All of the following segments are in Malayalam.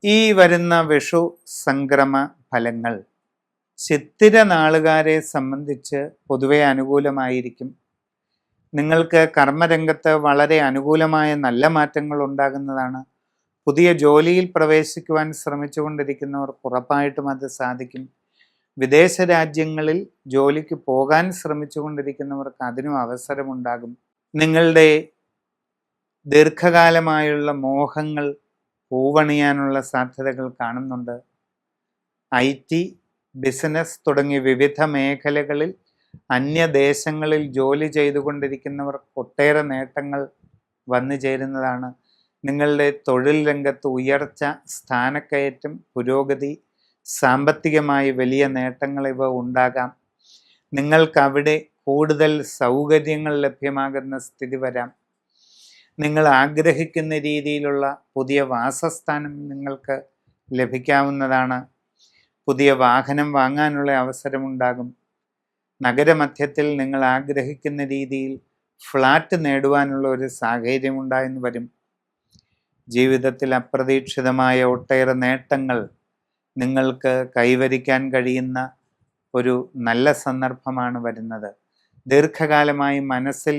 ഈ വരുന്ന വിഷു സംക്രമ ഫലങ്ങൾ ചിത്തിര നാളുകാരെ സംബന്ധിച്ച് പൊതുവെ അനുകൂലമായിരിക്കും. നിങ്ങൾക്ക് കർമ്മരംഗത്ത് വളരെ അനുകൂലമായ നല്ല മാറ്റങ്ങൾ ഉണ്ടാകുന്നതാണ്. പുതിയ ജോലിയിൽ പ്രവേശിക്കുവാൻ ശ്രമിച്ചുകൊണ്ടിരിക്കുന്നവർക്ക് ഉറപ്പായിട്ടും അത് സാധിക്കും. വിദേശ രാജ്യങ്ങളിൽ ജോലിക്ക് പോകാൻ ശ്രമിച്ചുകൊണ്ടിരിക്കുന്നവർക്ക് അതിനും അവസരമുണ്ടാകും. നിങ്ങളുടെ ദീർഘകാലമായുള്ള മോഹങ്ങൾ പൂവണിയാനുള്ള സാധ്യതകൾ കാണുന്നുണ്ട്. IT, ബിസിനസ് തുടങ്ങി വിവിധ മേഖലകളിൽ അന്യദേശങ്ങളിൽ ജോലി ചെയ്തുകൊണ്ടിരിക്കുന്നവർക്ക് ഒട്ടേറെ നേട്ടങ്ങൾ വന്നു ചേരുന്നതാണ്. നിങ്ങളുടെ തൊഴിൽ രംഗത്ത് ഉയർച്ച, സ്ഥാനക്കയറ്റം, പുരോഗതി, സാമ്പത്തികമായി വലിയ നേട്ടങ്ങൾ ഇവ ഉണ്ടാകാം. നിങ്ങൾക്കവിടെ കൂടുതൽ സൗകര്യങ്ങൾ ലഭ്യമാകുന്ന സ്ഥിതി വരാം. നിങ്ങൾ ആഗ്രഹിക്കുന്ന രീതിയിലുള്ള പുതിയ വാസസ്ഥാനം നിങ്ങൾക്ക് ലഭിക്കാവുന്നതാണ്. പുതിയ വാഹനം വാങ്ങാനുള്ള അവസരമുണ്ടാകും. നഗരമധ്യത്തിൽ നിങ്ങൾ ആഗ്രഹിക്കുന്ന രീതിയിൽ ഫ്ലാറ്റ് നേടുവാനുള്ള ഒരു സാഹചര്യമുണ്ടായെന്ന് വരും. ജീവിതത്തിൽ അപ്രതീക്ഷിതമായ ഒട്ടേറെ നേട്ടങ്ങൾ നിങ്ങൾക്ക് കൈവരിക്കാൻ കഴിയുന്ന ഒരു നല്ല സന്ദർഭമാണ് വരുന്നത്. ദീർഘകാലമായി മനസ്സിൽ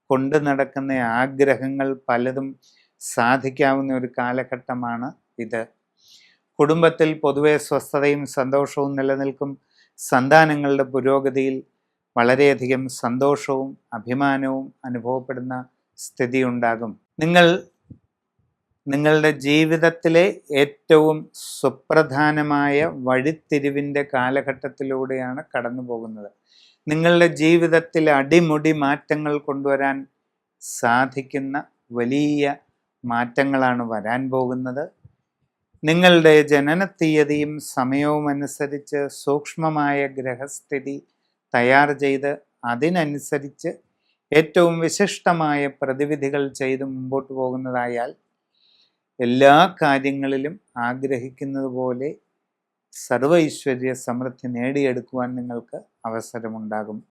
കൊണ്ടു നടക്കുന്ന ആഗ്രഹങ്ങൾ പലതും സാധിക്കാവുന്ന ഒരു കാലഘട്ടമാണ് ഇത്. കുടുംബത്തിൽ പൊതുവെ സ്വസ്ഥതയും സന്തോഷവും നിലനിൽക്കും. സന്താനങ്ങളുടെ പുരോഗതിയിൽ വളരെയധികം സന്തോഷവും അഭിമാനവും അനുഭവപ്പെടുന്ന സ്ഥിതി ഉണ്ടാകും. നിങ്ങളുടെ ജീവിതത്തിലെ ഏറ്റവും സുപ്രധാനമായ വഴിത്തിരിവിൻ്റെ കാലഘട്ടത്തിലൂടെയാണ് കടന്നു പോകുന്നത്. നിങ്ങളുടെ ജീവിതത്തിൽ അടിമുടി മാറ്റങ്ങൾ കൊണ്ടുവരാൻ സാധിക്കുന്ന വലിയ മാറ്റങ്ങളാണ് വരാൻ പോകുന്നത്. നിങ്ങളുടെ ജനനത്തീയതിയും സമയവും അനുസരിച്ച് സൂക്ഷ്മമായ ഗ്രഹസ്ഥിതി തയ്യാർ ചെയ്ത് അതിനനുസരിച്ച് ഏറ്റവും വിശിഷ്ടമായ പ്രതിവിധികൾ ചെയ്ത് മുമ്പോട്ട് പോകുന്നതായാൽ എല്ലാ കാര്യങ്ങളിലും ആഗ്രഹിക്കുന്നത് പോലെ സർവൈശ്വര്യ സമൃദ്ധി നേടിയെടുക്കുവാൻ നിങ്ങൾക്ക് അവസരമുണ്ടാകും.